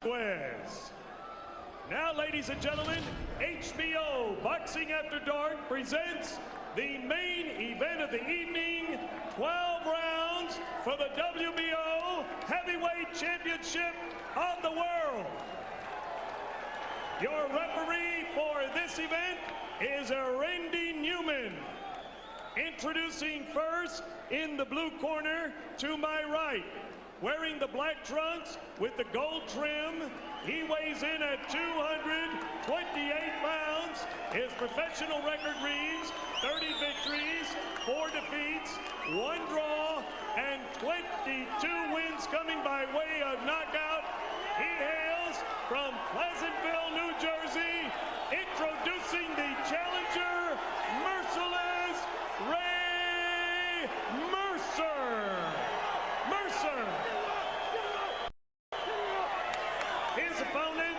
Velasquez. Now, ladies and gentlemen, HBO Boxing After Dark presents the main event of the evening, 12 rounds for the WBO Heavyweight Championship of the world. Your referee for this event is Randy Newman. Introducing first in the blue corner to my right, wearing the black trunks with the gold trim, he weighs in at 228 pounds. His professional record reads 30 victories, 4 defeats, 1 draw, and 22 wins coming by way of knockout. He hails from Pleasantville, New Jersey. Introducing the challenger, Merciless Ray Mercer. His opponent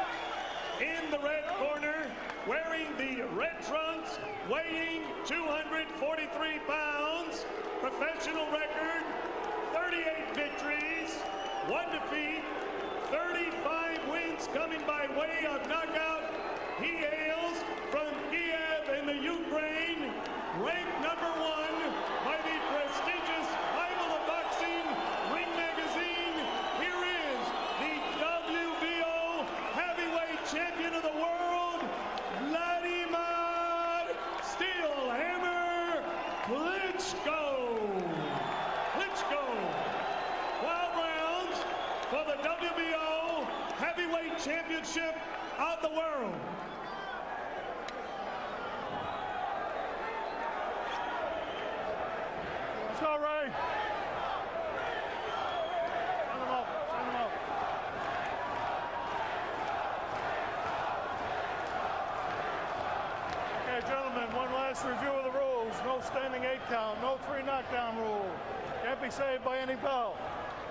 in the red corner, wearing the red trunks, weighing 243 pounds, professional record, 38 victories, 1 defeat, 35 wins coming by way of knockout. He hails from Kiev in the Ukraine, ranked #1 by the prestigious Bible of Boxing Ring Magazine. Here is the WBO Heavyweight Champion of the world, WLADIMIR Klitschko. 12 rounds for the WBO Heavyweight Championship of the world. Let's go, Ray. Send him up. Okay, gentlemen, one last review of the rules. No standing 8 count, no 3 knockdown rule. Can't be saved by any bell.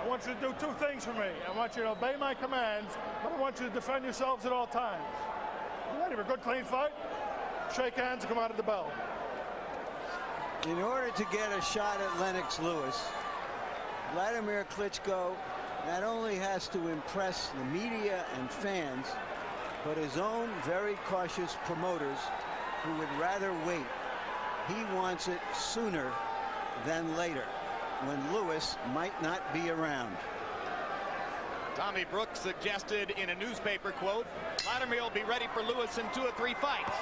I want you to do 2 things for me. I want you to obey my commands, but I want you to defend yourselves at all times. You ready for a good, clean fight? Shake hands and come out of the bell. In order to get a shot at Lennox Lewis, WLADIMIR Klitschko not only has to impress the media and fans, but his own very cautious promoters who would rather wait. He wants it sooner than later, when Lewis might not be around. Tommy Brooks suggested in a newspaper quote, WLADIMIR will be ready for Lewis in 2 or 3 fights.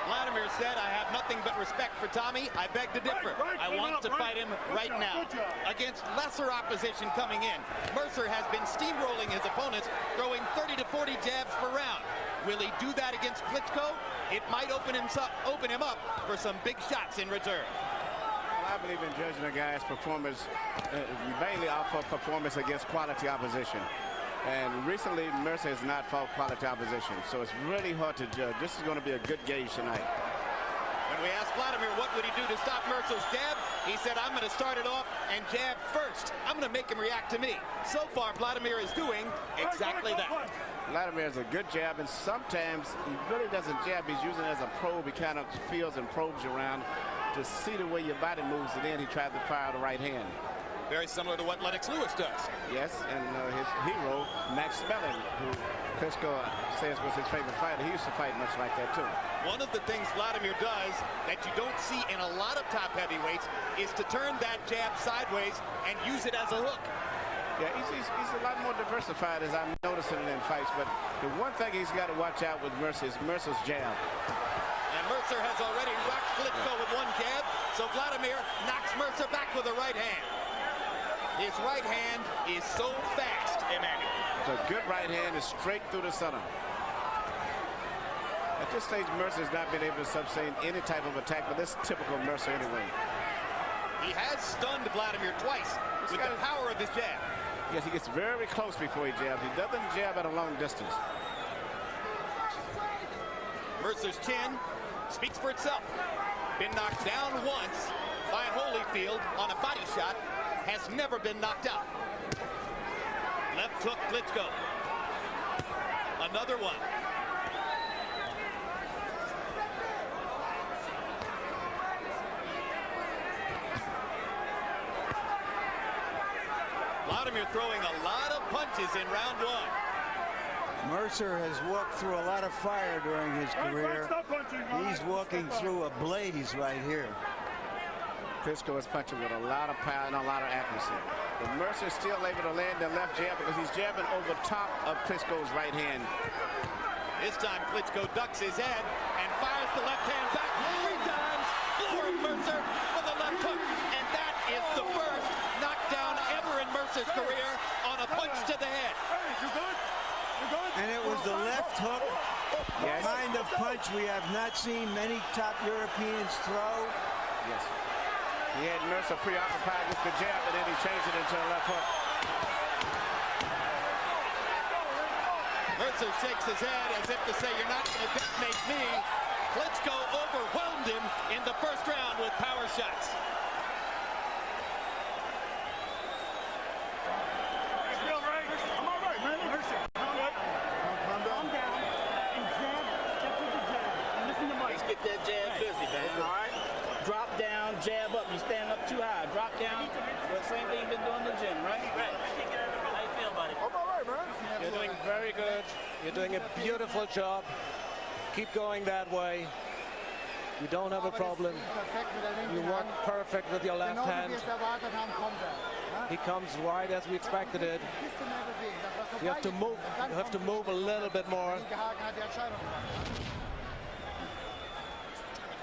WLADIMIR said, I have nothing but respect for Tommy. I beg to differ. I want to fight him right now. Against lesser opposition coming in, Mercer has been steamrolling his opponents, throwing 30 to 40 jabs per round. Will he do that against Klitschko? It might open him up for some big shots in return. I believe in judging a guy's performance mainly off of performance against quality opposition. And recently, Mercer has not fought quality opposition, so it's really hard to judge. This is going to be a good gauge tonight. When we asked WLADIMIR what would he do to stop Mercer's jab, he said, I'm going to start it off and jab first. I'm going to make him react to me. So far, WLADIMIR is doing exactly that. WLADIMIR is a good jab, and sometimes he really doesn't jab. He's using it as a probe. He kind of feels and probes you around to see the way your body moves, and then he tries to fire the right hand. Very similar to what Lennox Lewis does. Yes, and his hero, Max Spelling, who Klitschko says was his favorite fighter. He used to fight much like that, too. One of the things WLADIMIR does that you don't see in a lot of top heavyweights is to turn that jab sideways and use it as a hook. Yeah, he's a lot more diversified, as I'm noticing it in fights, but the one thing he's got to watch out with Mercer is Mercer's jab. And Mercer has already rocked Klitschko with 1 jab, so WLADIMIR knocks Mercer back with a right hand. His right hand is so fast, Emmanuel. It's a good right hand, is straight through the center. At this stage, Mercer has not been able to sustain any type of attack, but this is typical Mercer anyway. He has stunned WLADIMIR twice with the power of his jab. Yes, he gets very close before he jabs. He doesn't jab at a long distance. Mercer's chin speaks for itself. Been knocked down once by Holyfield on a body shot. Has never been knocked out. Left hook, Klitschko. Another one. WLADIMIR throwing a lot of punches in round 1. Mercer has walked through a lot of fire during his career. He's walking through a blaze right here. Klitschko is punching with a lot of power and a lot of accuracy. But Mercer is still able to land the left jab because he's jabbing over top of Klitschko's right hand. This time Klitschko ducks his head and fires the left hand back 3 times. Flooring Mercer with a left hook. And that is the first knockdown ever in Mercer's career on a punch to the head. And it was the left hook kind of punch we have not seen many top Europeans throw. Yes. He had Mercer preoccupied with the jab, and then he changed it into a left hook. Mercer shakes his head as if to say, you're not going to detonate me. Klitschko overwhelmed him in the first round with power shots. Get that jab busy, man. All right? Drop down, jab up. You stand up too high. Drop down. Well, same thing you've been doing in the gym, right? Right. How you feel, buddy? I'm all right, man. You're doing very good. You're doing a beautiful job. Keep going that way. You don't have a problem. You work perfect with your left hand. He comes right as we expected it. You have to move. You have to move a little bit more.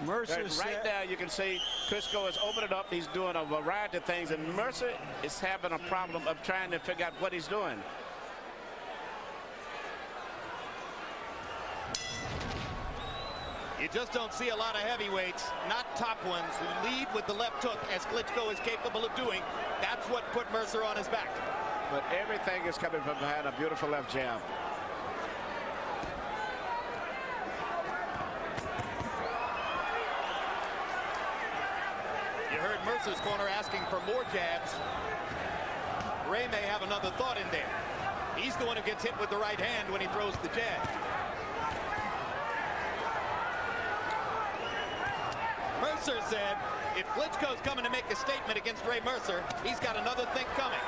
Mercer Right now, you can see Klitschko is opening up. He's doing a variety of things, and Mercer is having a problem of trying to figure out what he's doing. You just don't see a lot of heavyweights, not top ones, who lead with the left hook as Klitschko is capable of doing. That's what put Mercer on his back. But everything is coming from behind a beautiful left jab. You heard Mercer's corner asking for more jabs. Ray may have another thought in there. He's the one who gets hit with the right hand when he throws the jab. Mercer said if Klitschko's coming to make a statement against Ray Mercer, he's got another thing coming.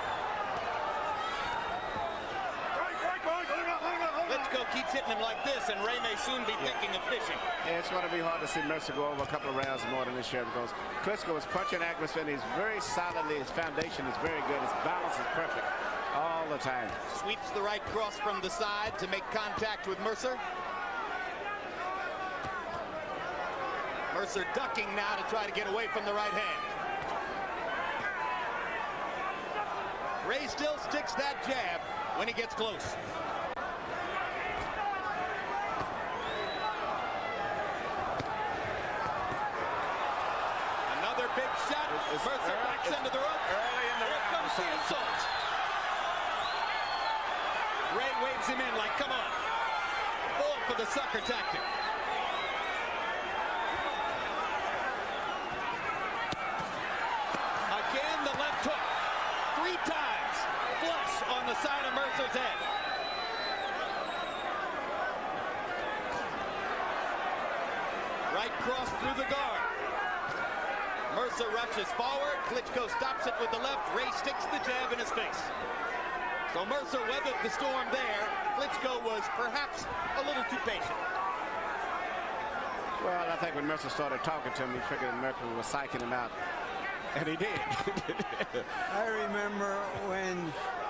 Klitschko keeps hitting him like this, and Ray may soon be thinking of fishing. Yeah, it's going to be hard to see Mercer go over a couple of rounds more than this year because Klitschko is punching accuracy, and he's very solidly. His foundation is very good. His balance is perfect all the time. Sweeps the right cross from the side to make contact with Mercer. Mercer ducking now to try to get away from the right hand. Ray still sticks that jab when he gets close. Another big shot. Mercer backs into the rope. Early in the Here round. comes the assault. Ray waves him in like, come on. Fall for the sucker tactic. Again, the left hook. 3 times. Flush on the side of Mercer's head. Right cross through the guard. Mercer rushes forward. Klitschko stops it with the left. Ray sticks the jab in his face. So Mercer weathered the storm there. Klitschko was perhaps a little too patient. Well, I think when Mercer started talking to him, he figured Mercer was psyching him out. And he did. I remember when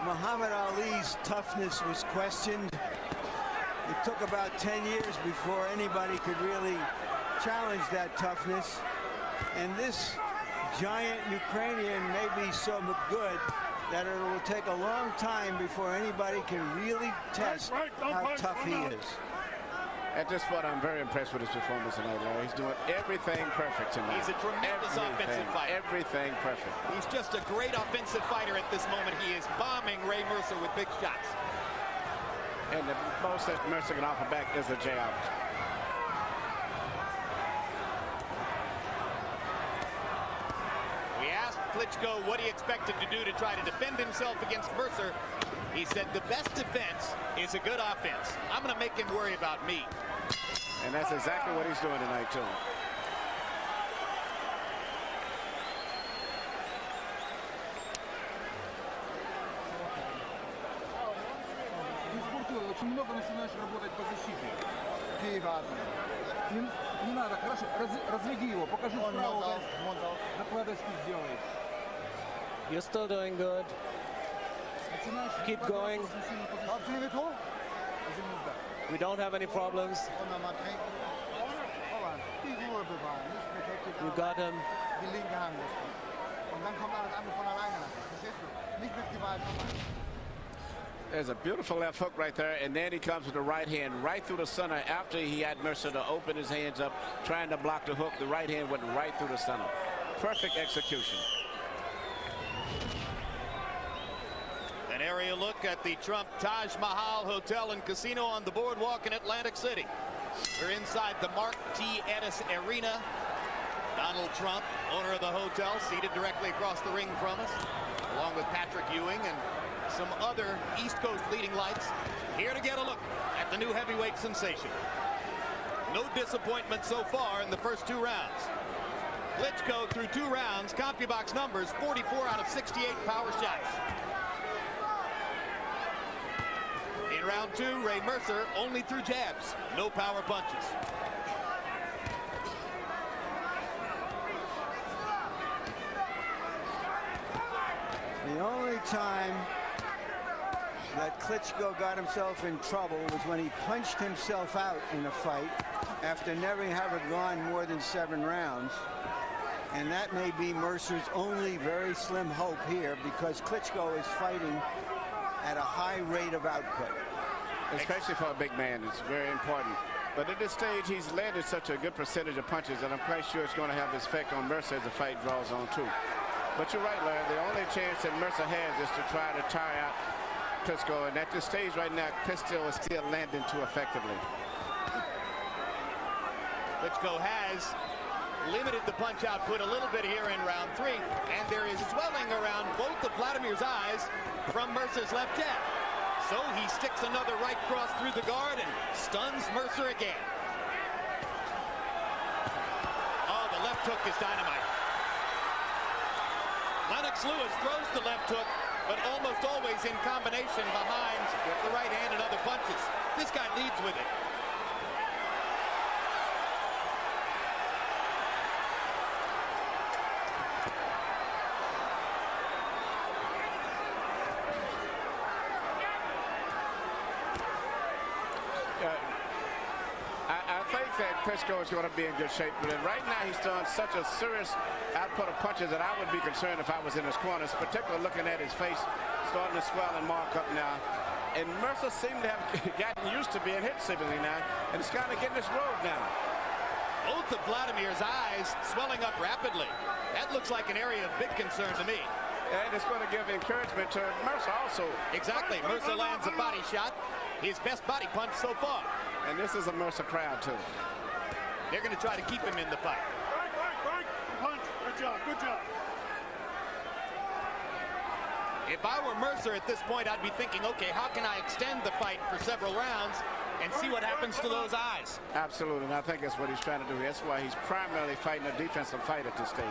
Muhammad Ali's toughness was questioned. It took about 10 years before anybody could really challenge that toughness. And this giant Ukrainian may be so good that it will take a long time before anybody can really test how tough he is. At this point, I'm very impressed with his performance tonight, Larry. He's doing everything perfect tonight. He's a tremendous offensive fighter. Everything perfect. He's just a great offensive fighter at this moment. He is bombing Ray Mercer with big shots. And the most that Mercer can offer back is a jab. We asked Klitschko what he expected to do to try to defend himself against Mercer. He said the best defense is a good offense. I'm going to make him worry about me. And that's exactly what he's doing tonight, too. Артур, очень много начинаешь работать по защите. Не надо, хорошо, разведи его, покажи справа, накладочку сделаешь. You're still doing good. Keep going. We don't have any problems. You got him. There's a beautiful left hook right there, and then he comes with the right hand right through the center after he had Mercer to open his hands up, trying to block the hook. The right hand went right through the center. Perfect execution. An aerial look at the Trump Taj Mahal Hotel and Casino on the boardwalk in Atlantic City. We're inside the Mark T. Ennis Arena. Donald Trump, owner of the hotel, seated directly across the ring from us, along with Patrick Ewing and some other East Coast leading lights, here to get a look at the new heavyweight sensation. No disappointment so far in the first 2 rounds. Klitschko through 2 rounds, CompuBox numbers, 44 out of 68 power shots. In round 2, Ray Mercer only threw jabs, no power punches. The only time that Klitschko got himself in trouble was when he punched himself out in a fight after never having gone more than 7 rounds. And that may be Mercer's only very slim hope here, because Klitschko is fighting at a high rate of output. Especially for a big man, it's very important. But at this stage, he's landed such a good percentage of punches, and I'm quite sure it's going to have this effect on Mercer as the fight draws on too. But you're right, Larry, the only chance that Mercer has is to try to tire out Klitschko, and at this stage right now, Klitschko is still landing too effectively. Klitschko has limited the punch output a little bit here in round 3, and there is swelling around both of Vladimir's eyes from Mercer's left jab. So he sticks another right cross through the guard and stuns Mercer again. Oh, the left hook is dynamite. Lennox Lewis throws the left hook, but almost always in combination behind the right hand and other punches. This guy leads with it. I think that Klitschko is going to be in good shape, but right now he's done such a serious output of punches that I would be concerned if I was in his corners, particularly looking at his face starting to swell and mark up now. And Mercer seemed to have gotten used to being hit seemingly now, and it's kind of getting this road now. Both of Vladimir's eyes swelling up rapidly. That looks like an area of big concern to me. And it's going to give encouragement to Mercer also. Exactly. Mercer lands a body shot. His best body punch so far. And this is a Mercer crowd, too. They're going to try to keep him in the fight. Right. Punch. Good job. Good job. If I were Mercer at this point, I'd be thinking, okay, how can I extend the fight for several rounds and see what happens to those eyes? Absolutely, and I think that's what he's trying to do. That's why he's primarily fighting a defensive fight at this stage.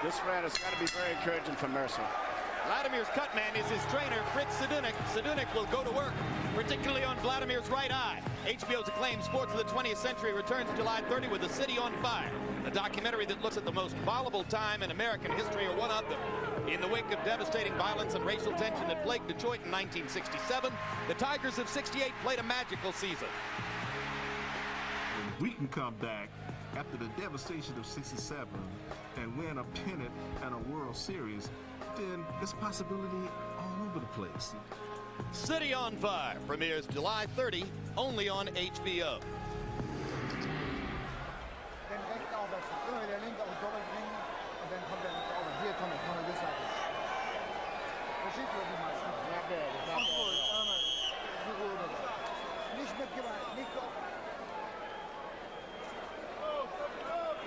This round has got to be very encouraging for Mercer. Vladimir's cut man is his trainer, Fritz Sedunik. Sedunik will go to work, particularly on Vladimir's right eye. HBO's acclaimed Sports of the 20th Century returns July 30 with The City on Fire, a documentary that looks at the most volatile time in American history, or one of them. In the wake of devastating violence and racial tension that plagued Detroit in 1967, the Tigers of '68 played a magical season. We can come back after the devastation of '67 and win a pennant and a World Series, then there's possibility all over the place. City on Fire premieres July 30, only on HBO.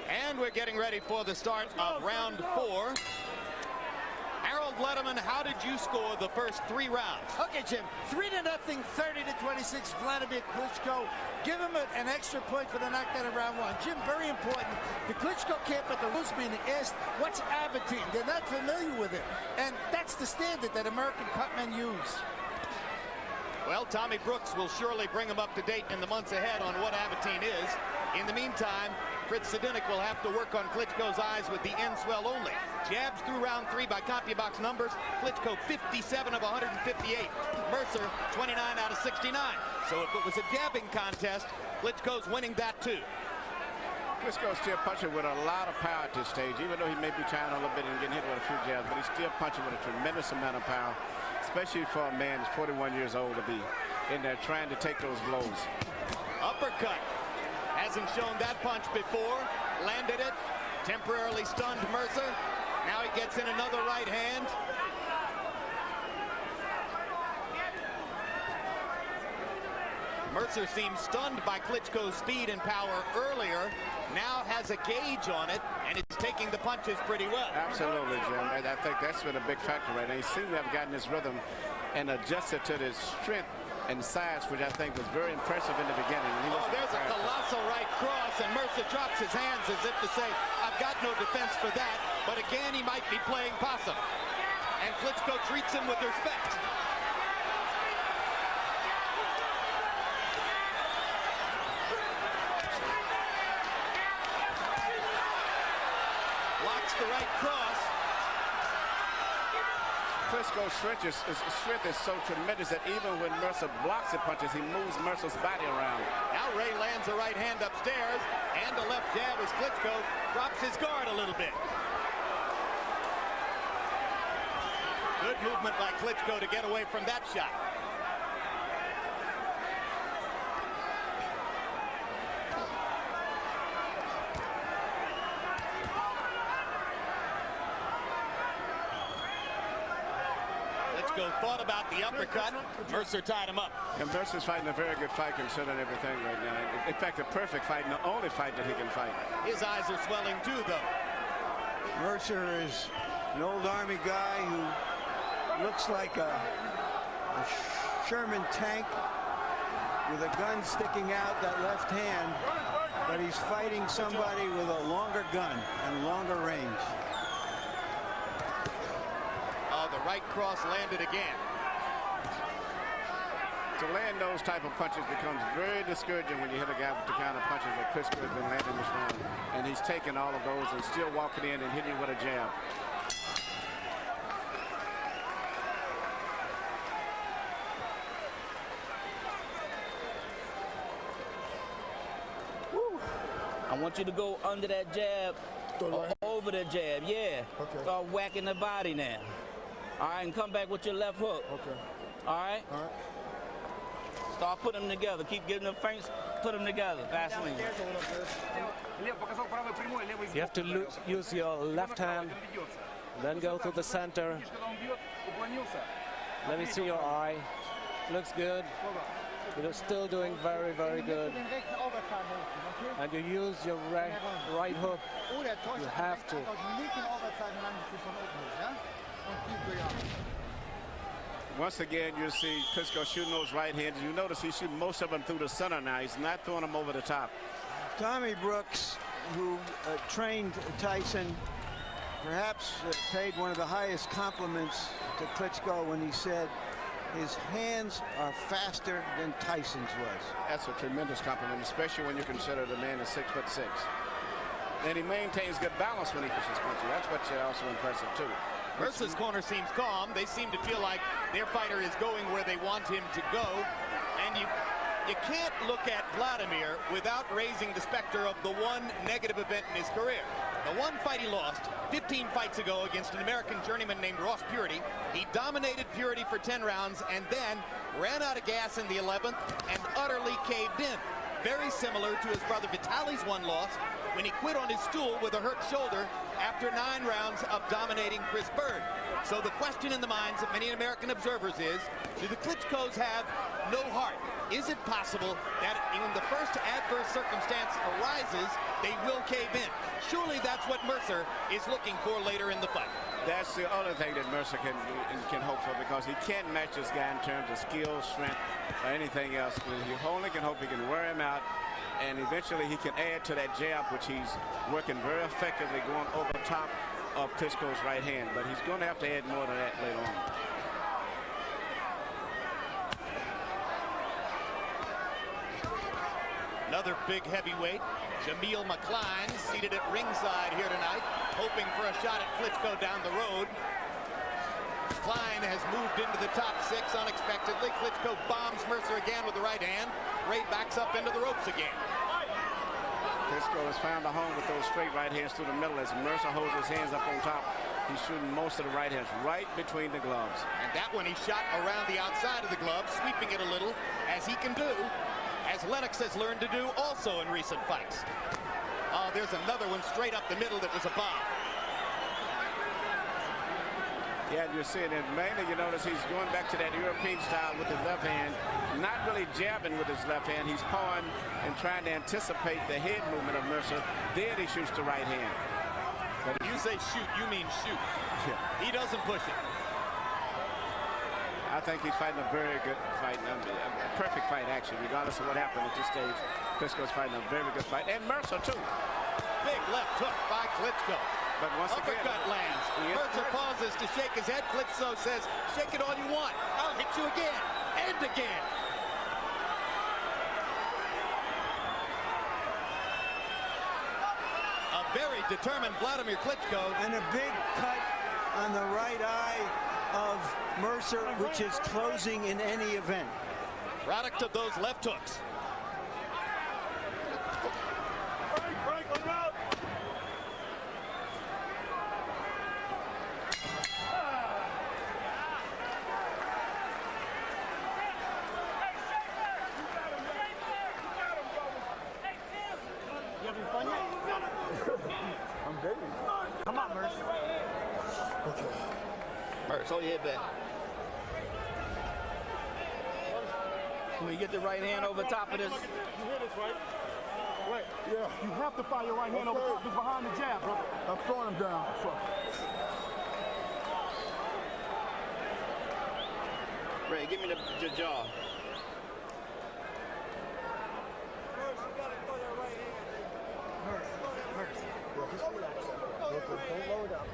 And we're getting ready for the start of round 4. Harold Letterman, how did you score the first 3 rounds? Okay, Jim, 3-0, 30-26, Vladimir Klitschko. Give him an extra point for the knockdown in round 1. Jim, very important. The Klitschko camp at the rules meeting asked, what's Abatine? They're not familiar with it. And that's the standard that American cutmen use. Well, Tommy Brooks will surely bring him up to date in the months ahead on what Abatine is. In the meantime, Fritz Zedinek will have to work on Klitschko's eyes with the end swell only. Jabs through round 3 by CompuBox numbers. Klitschko 57 of 158. Mercer 29 out of 69. So if it was a jabbing contest, Klitschko's winning that too. Klitschko's still punching with a lot of power at this stage, even though he may be trying a little bit and getting hit with a few jabs, but he's still punching with a tremendous amount of power, especially for a man who's 41 years old to be in there trying to take those blows. Uppercut. Hasn't shown that punch before. Landed it. Temporarily stunned Mercer. Now he gets in another right hand. Mercer seemed stunned by Klitschko's speed and power earlier. Now has a gauge on it and is taking the punches pretty well. Absolutely, Jim. And I think that's been a big factor right now. He seemed to have gotten his rhythm and adjusted to his strength and size, which I think was very impressive in the beginning. There's a colossal right cross, and Mercer drops his hands as if to say, I've got no defense for that. But again, he might be playing possum. And Klitschko treats him with respect. Blocks the right cross. Klitschko's strength is so tremendous that even when Mercer blocks the punches, he moves Mercer's body around. Now Ray lands a right hand upstairs and a left jab as Klitschko drops his guard a little bit. Good movement by Klitschko to get away from that shot. Thought about the uppercut. Mercer tied him up. And Mercer's fighting a very good fight considering everything right now. In fact, a perfect fight, and the only fight that he can fight. His eyes are swelling too, though. Mercer is an old Army guy who looks like a Sherman tank with a gun sticking out that left hand, but he's fighting somebody with a longer gun and longer range. The right cross landed again. To land those type of punches becomes very discouraging when you hit a guy with the kind of punches that Klitschko has been landing this round. And he's taking all of those and still walking in and hitting you with a jab. Woo. I want you to go under that jab, over the jab, yeah. Okay. Start whacking the body now. All right, and come back with your left hook. Okay. All right? All right. Start putting them together. Keep getting them feints, put them together. Vaseline. You have to use your left hand, then go to the center. Let me see your eye. Looks good. You're still doing very, very good. And you use your right hook. You have to. Once again, you'll see Klitschko shooting those right hands. You notice he's shooting most of them through the center now. He's not throwing them over the top. Tommy Brooks, who trained Tyson, perhaps paid one of the highest compliments to Klitschko when he said his hands are faster than Tyson's was. That's a tremendous compliment, especially when you consider the man is 6'6". And he maintains good balance when he pushes punches. That's what's also impressive, too. Mercer's corner seems calm. They seem to feel like their fighter is going where they want him to go. And you can't look at Vladimir without raising the specter of the one negative event in his career. The one fight he lost 15 fights ago against an American journeyman named Ross Purity. He dominated Purity for 10 rounds and then ran out of gas in the 11th and utterly caved in. Very similar to his brother Vitali's one loss when he quit on his stool with a hurt shoulder after 9 rounds of dominating Chris Bird. So the question in the minds of many American observers is, do the Klitschkos have no heart? Is it possible that when the first adverse circumstance arises, they will cave in? surely that's what Mercer is looking for later in the fight. That's the only thing that Mercer can hope for, because he can't match this guy in terms of skill, strength, or anything else. He only can hope he can wear him out, and eventually he can add to that jab, which he's working very effectively going over top of Klitschko's right hand. But he's going to have to add more to that later on. Another big heavyweight, Jamil McCline, seated at ringside here tonight, hoping for a shot at Klitschko down the road. Klein has moved into the top 6 unexpectedly. Klitschko bombs Mercer again with the right hand. Ray backs up into the ropes again. Klitschko has found a home with those straight right hands through the middle as Mercer holds his hands up on top. He's shooting most of the right hands right between the gloves. And that one he shot around the outside of the glove, sweeping it a little, as he can do, as Lennox has learned to do also in recent fights. Oh, there's another one straight up the middle that was a bomb. Yeah, you're seeing it. Mainly, you notice he's going back to that European style with his left hand, not really jabbing with his left hand. He's pawing and trying to anticipate the head movement of Mercer. Then he shoots the right hand. But if you say shoot, you mean shoot. Yeah. He doesn't push it. I think he's fighting a very good fight, a perfect fight actually, regardless of what happened at this stage. Klitschko's fighting a very good fight, and Mercer too. Big left hook by Klitschko. But once uppercut again, lands. Mercer pauses to shake his head. Klitschko says, shake it all you want. I'll hit you again and again. A very determined Vladimir Klitschko. And a big cut on the right eye of Mercer, which is closing in any event. Product of those left hooks. I'm baby. Come on, Mercer. Okay. Mercer, hold your head back. When you get the right hand over top of this. You hear this, right? Right. Yeah. You have to fire your right hand over top. It's behind the jab, bro. I'm throwing him down. Fuck. Ray, give me the jaw. Don't load up.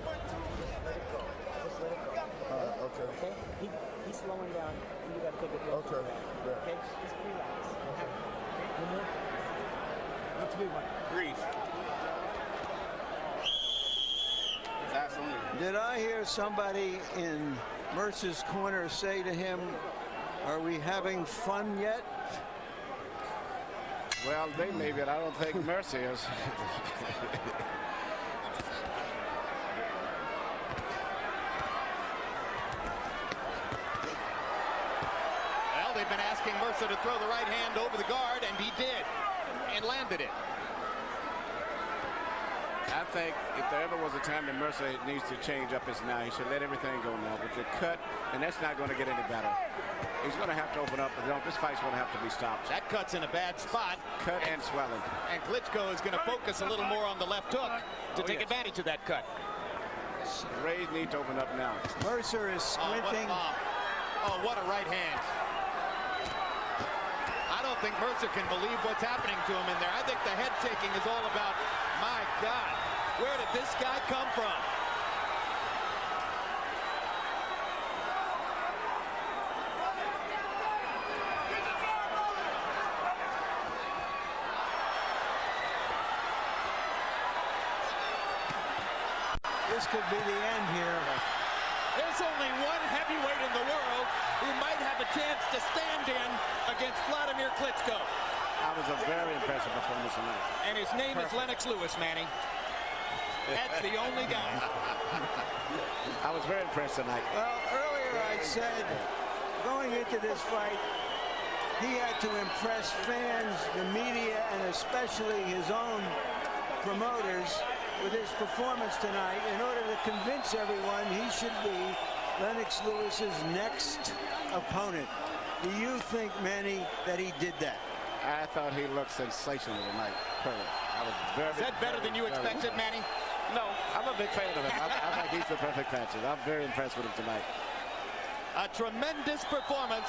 Just let it go. Just let it go. Okay. He's slowing down. And you got to take it. Okay. Yeah. Okay. Just relax. Okay. Let's be one. Breathe. Absolutely. Did I hear somebody in Mercer's corner say to him, "Are we having fun yet?" Well, they may, but I don't think Mercer is. Well, they've been asking Mercer to throw the right hand over the guard, and he did, and landed it. I think if there ever was a time that Mercer needs to change up, it's now. He should let everything go now. With the cut, and that's not going to get any better. He's going to have to open up, but this fight's going to have to be stopped. That cut's in a bad spot. Cut and swelling. And Klitschko is going to focus a little more on the left hook to take advantage of that cut. Rays need to open up now. Mercer is squinting. Oh, what a right hand. I don't think Mercer can believe what's happening to him in there. I think the head shaking is all about, my God, where did this guy come from? This could be the end here. There's only one heavyweight in the world who might have a chance to stand in against Vladimir Klitschko. That was a very impressive performance tonight. And his name is Lennox Lewis, Manny. That's the only guy. I was very impressed tonight. Well, earlier I said, going into this fight, he had to impress fans, the media, and especially his own promoters with his performance tonight in order to convince everyone he should be Lennox Lewis's next opponent. Do you think, Manny, that he did that? I thought he looked sensational tonight, Curry. I was very. Is that better than you expected, Manny? No, I'm a big fan of him. I think he's the perfect puncher. I'm very impressed with him tonight. A tremendous performance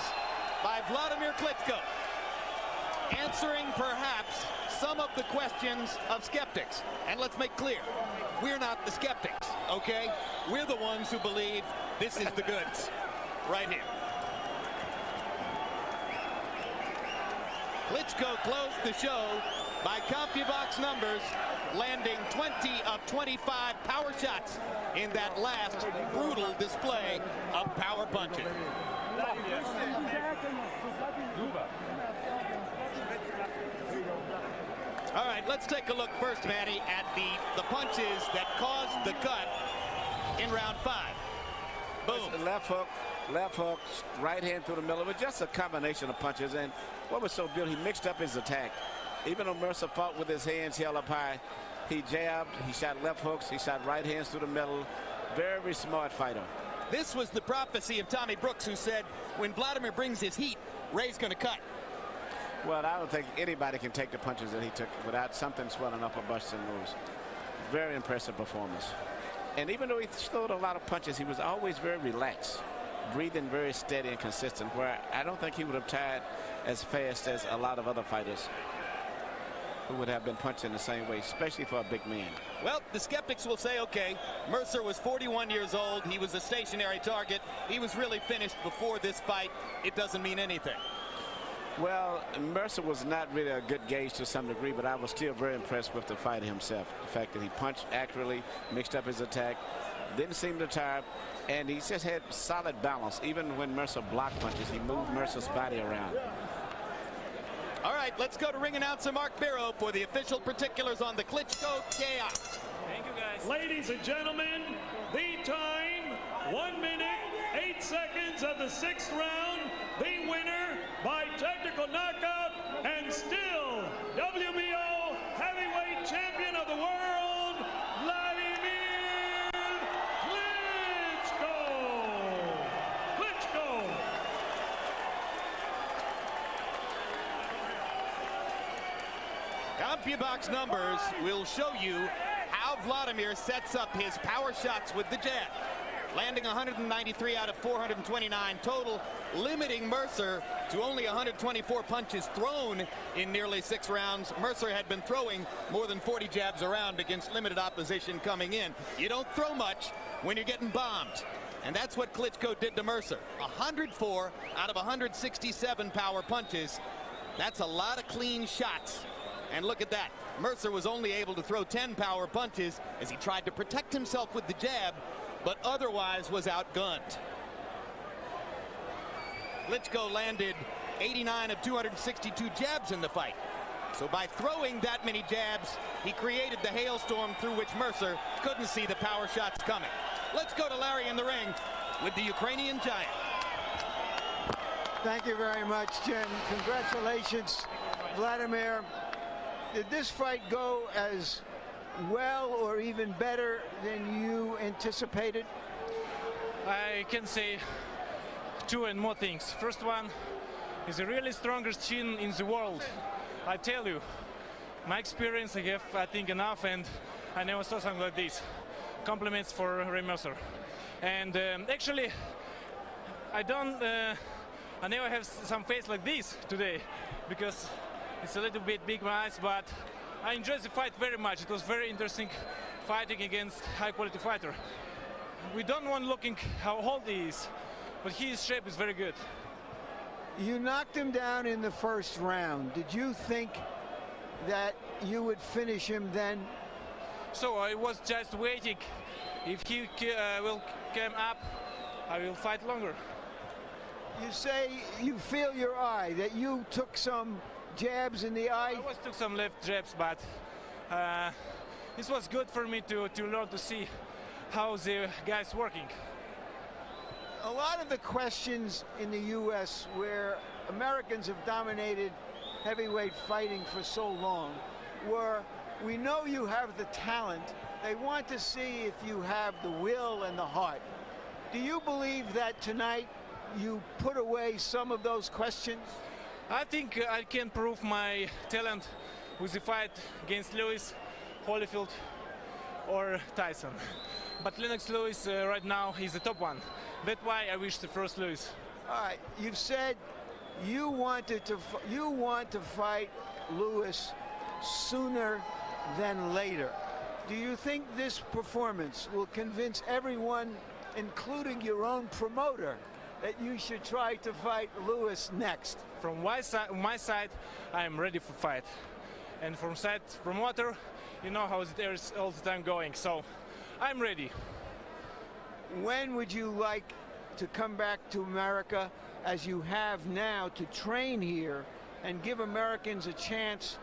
by Vladimir Klitschko, answering perhaps some of the questions of skeptics. And let's make clear, we're not the skeptics, okay? We're the ones who believe this is the goods right here. Klitschko closed the show by CompuBox numbers, landing 20 of 25 power shots in that last brutal display of power punching. All right, let's take a look first, Manny, at the punches that caused the cut in round 5. Boom. Left hook, right hand through the middle. It was just a combination of punches. And what was so good, he mixed up his attack. Even though Mercer fought with his hands held up high, he jabbed, he shot left hooks, he shot right hands through the middle. Very smart fighter. This was the prophecy of Tommy Brooks, who said, when Vladimir brings his heat, Ray's going to cut. Well, I don't think anybody can take the punches that he took without something swelling up or busting loose. Very impressive performance. And even though he threw a lot of punches, he was always very relaxed, breathing very steady and consistent, where I don't think he would have tired as fast as a lot of other fighters who would have been punching the same way, especially for a big man. Well, the skeptics will say, okay, Mercer was 41 years old. He was a stationary target. He was really finished before this fight. It doesn't mean anything. Well, Mercer was not really a good gauge to some degree, but I was still very impressed with the fighter himself. The fact that he punched accurately, mixed up his attack, didn't seem to tire, and he just had solid balance. Even when Mercer blocked punches, he moved Mercer's body around. All right, let's go to ring announcer Mark Barrow for the official particulars on the Klitschko chaos. Thank you, guys. Ladies and gentlemen, the time, 1 minute, 8 seconds of the 6th round. The winner by technical knockout and still WBO heavyweight champion of the world, WLADIMIR Klitschko. Klitschko. CompuBox numbers will show you how Vladimir sets up his power shots with the jab. Landing 193 out of 429 total, limiting Mercer to only 124 punches thrown in nearly 6 rounds. Mercer had been throwing more than 40 jabs around against limited opposition coming in. You don't throw much when you're getting bombed. And that's what Klitschko did to Mercer. 104 out of 167 power punches. That's a lot of clean shots. And look at that. Mercer was only able to throw 10 power punches as he tried to protect himself with the jab, but otherwise was outgunned. Klitschko landed 89 of 262 jabs in the fight. So by throwing that many jabs, he created the hailstorm through which Mercer couldn't see the power shots coming. Let's go to Larry in the ring with the Ukrainian giant. Thank you very much, Jim. Congratulations, Vladimir. Did this fight go as well or even better than you anticipated? I can say 2 and more things. First one is the really strongest chin in the world. I tell you, my experience, I have, I think, enough, and I never saw something like this. Compliments for Ray Mercer. And actually, I never have some face like this today, because it's a little bit big my eyes, but I enjoyed the fight very much. It was very interesting fighting against high-quality fighter. We don't want looking how old he is, but his shape is very good. You knocked him down in the first round. Did you think that you would finish him then? So I was just waiting. If he will come up, I will fight longer. You say you feel your eye, that you took some jabs in the eye? I took some left jabs, but this was good for me to learn to see how the guy's working. A lot of the questions in the U.S. where Americans have dominated heavyweight fighting for so long were, we know you have the talent. They want to see if you have the will and the heart. Do you believe that tonight you put away some of those questions? I think I can prove my talent with the fight against Lewis, Holyfield, or Tyson. But Lennox Lewis right now is the top one. That's why I wish the first Lewis. All right, you've said you want to fight Lewis sooner than later. Do you think this performance will convince everyone, including your own promoter, that you should try to fight Lewis next? From my side, I am ready for fight. And from side promoter, you know how it is all the time going. So I'm ready. When would you like to come back to America, as you have now, to train here and give Americans a chance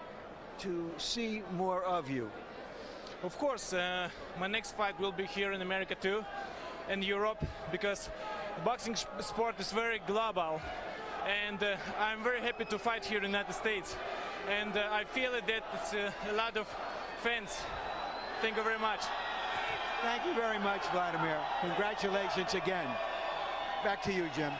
to see more of you? Of course, my next fight will be here in America too, and Europe, because boxing sport is very global, and I'm very happy to fight here in the United States, and I feel that it's a lot of fans. Thank you very much. Thank you very much, Vladimir. Congratulations again. Back to you, Jim.